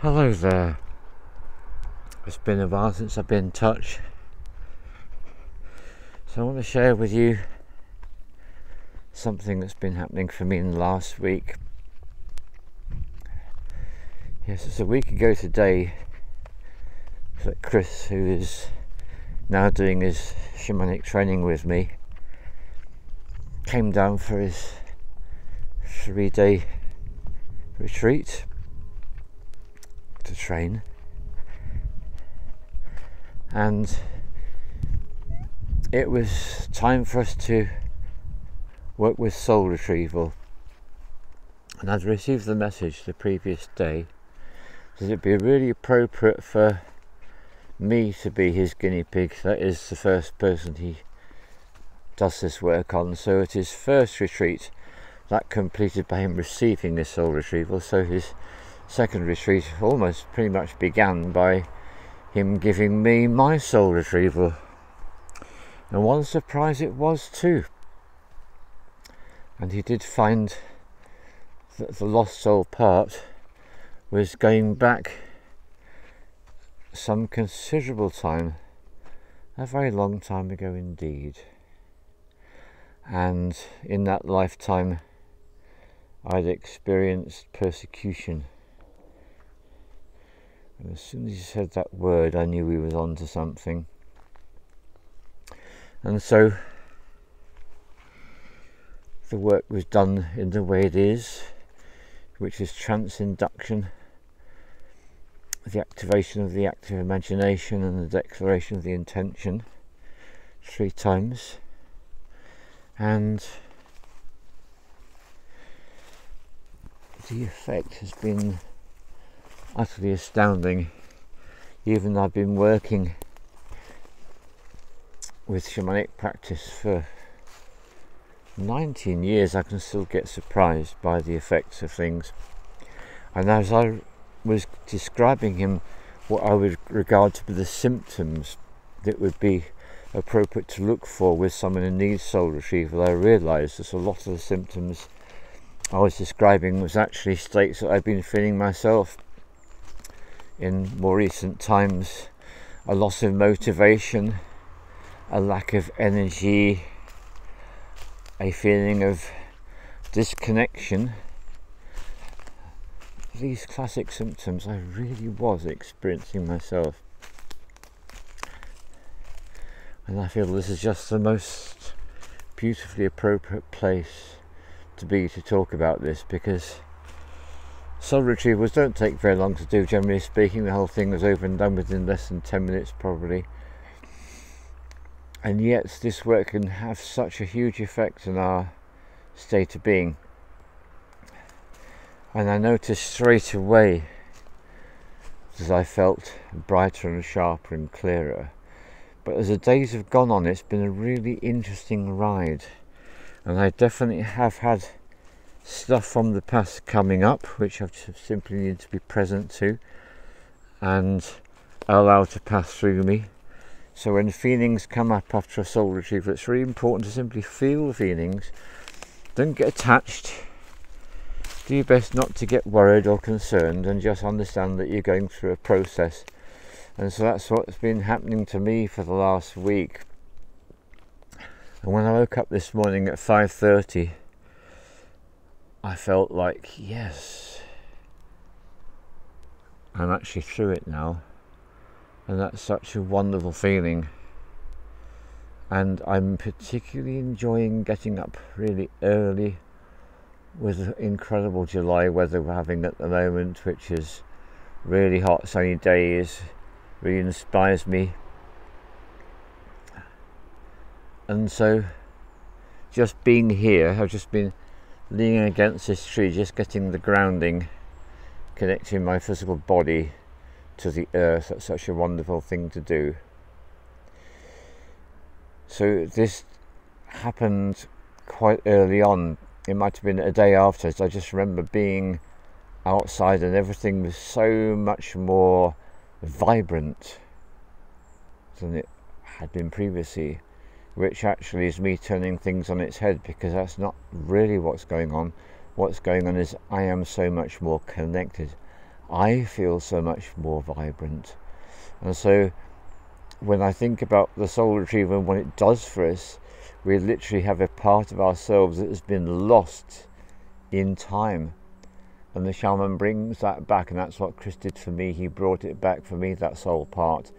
Hello there. It's been a while since I've been in touch, so I want to share with you something that's been happening for me in the last week. Yes, it's a week ago today that Chris, who is now doing his shamanic training with me, came down for his 3-day retreat to train, and it was time for us to work with soul retrieval. And I'd received the message the previous day that it'd be really appropriate for me to be his guinea pig. That is the first person he does this work on. So at his first retreat, that completed by him receiving this soul retrieval. So his second retreat almost pretty much began by him giving me my soul retrieval. And what a surprise it was too. And he did find that the lost soul part was going back some considerable time, a very long time ago indeed. And in that lifetime I'd experienced persecution. And as soon as he said that word, I knew he was on to something. And so the work was done in the way it is, which is trance induction, the activation of the active imagination and the declaration of the intention 3 times. And the effect has been utterly astounding. Even though I've been working with shamanic practice for 19 years, I can still get surprised by the effects of things. And as I was describing him what I would regard to be the symptoms that would be appropriate to look for with someone who needs soul retrieval, I realised that a lot of the symptoms I was describing was actually states that I've been feeling myself in more recent times. A loss of motivation, a lack of energy, a feeling of disconnection. These classic symptoms I really was experiencing myself. And I feel this is just the most beautifully appropriate place to be to talk about this, because soul retrievals don't take very long to do, generally speaking. The whole thing was over and done within less than 10 minutes probably. And yet this work can have such a huge effect on our state of being. And I noticed straight away that I felt brighter and sharper and clearer. But as the days have gone on, it's been a really interesting ride. And I definitely have had stuff from the past coming up, which I've simply needed to be present to and allow to pass through me. So when feelings come up after a soul retrieval, it's really important to simply feel the feelings. Don't get attached. Do your best not to get worried or concerned, and just understand that you're going through a process. And so that's what's been happening to me for the last week. And when I woke up this morning at 5:30, I felt like, yes, I'm actually through it now. And that's such a wonderful feeling. And I'm particularly enjoying getting up really early with the incredible July weather we're having at the moment, which is really hot sunny days, really inspires me. And so just being here, I've just been leaning against this tree, just getting the grounding, connecting my physical body to the earth. That's such a wonderful thing to do. So this happened quite early on. It might have been a day after. So I just remember being outside and everything was so much more vibrant than it had been previously, which actually is me turning things on its head, because that's not really what's going on. What's going on is I am so much more connected. I feel so much more vibrant. And so when I think about the soul retrieval and what it does for us, we literally have a part of ourselves that has been lost in time, and the shaman brings that back, and that's what Chris did for me. He brought it back for me, that soul part,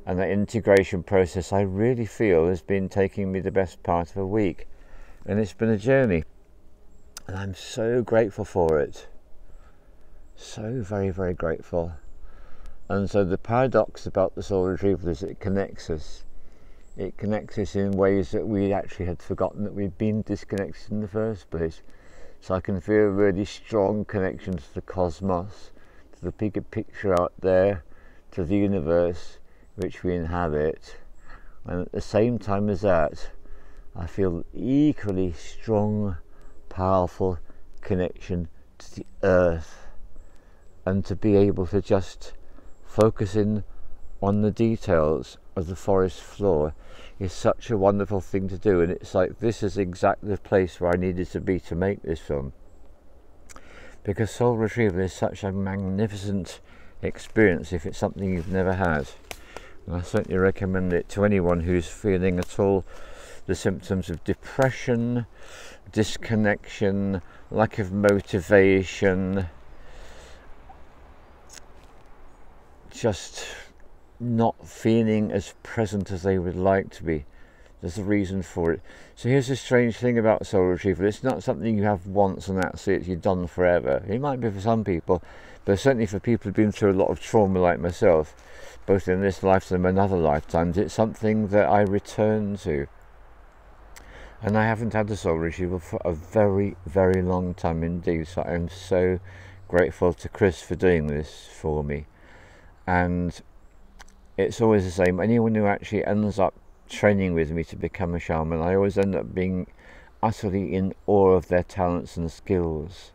and that integration process I really feel has been taking me the best part of a week, and it's been a journey, and I'm so grateful for it, so very, very grateful. And so the paradox about the soul retrieval is it connects us. It connects us in ways that we actually had forgotten that we'd been disconnected in the first place. So I can feel a really strong connection to the cosmos, to the bigger picture out there, to the universe which we inhabit. And at the same time as that, I feel equally strong, powerful connection to the earth. And to be able to just focus in on the details of the forest floor is such a wonderful thing to do, and it's like this is exactly the place where I needed to be to make this film, because soul retrieval is such a magnificent experience if it's something you've never had, and I certainly recommend it to anyone who's feeling at all the symptoms of depression, disconnection, lack of motivation, just not feeling as present as they would like to be. There's a reason for it. So here's the strange thing about soul retrieval. It's not something you have once and that's it, you're done forever. It might be for some people, but certainly for people who've been through a lot of trauma like myself, both in this lifetime and other lifetimes, it's something that I return to. And I haven't had the soul retrieval for a very, very long time indeed. So I'm so grateful to Chris for doing this for me. And it's always the same. Anyone who actually ends up training with me to become a shaman, I always end up being utterly in awe of their talents and skills.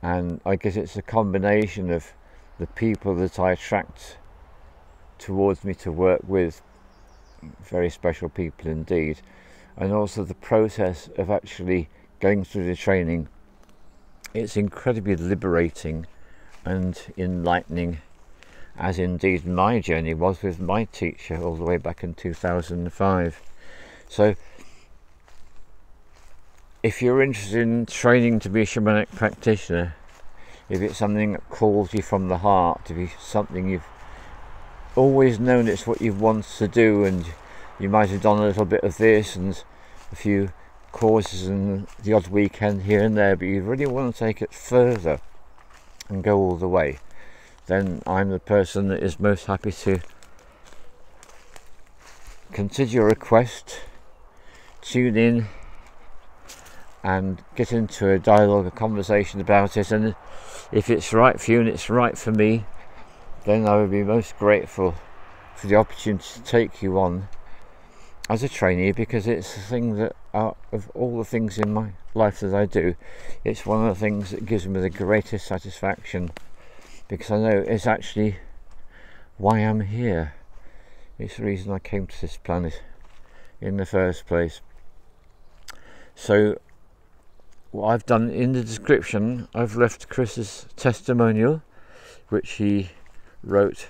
And I guess it's a combination of the people that I attract towards me to work with, very special people indeed, and also the process of actually going through the training. It's incredibly liberating and enlightening, as indeed my journey was with my teacher all the way back in 2005. So if you're interested in training to be a shamanic practitioner, if it's something that calls you from the heart, to be something you've always known it's what you've wanted to do, and you might have done a little bit of this and a few courses and the odd weekend here and there, but you really want to take it further and go all the way, then I'm the person that is most happy to consider your request, tune in and get into a dialogue, a conversation about it, and if it's right for you and it's right for me, then I would be most grateful for the opportunity to take you on as a trainee, because it's the thing that, of all the things in my life that I do, it's one of the things that gives me the greatest satisfaction, because I know it's actually why I'm here. It's the reason I came to this planet in the first place. So what I've done in the description, I've left Chris's testimonial, which he wrote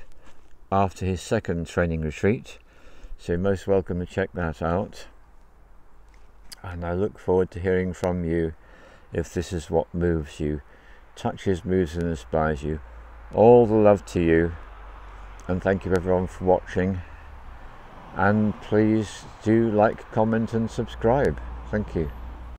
after his second training retreat, so you're most welcome to check that out, and I look forward to hearing from you if this is what moves you, touches, moves and inspires you. All the love to you, and thank you everyone for watching, and please do like, comment and subscribe. Thank you.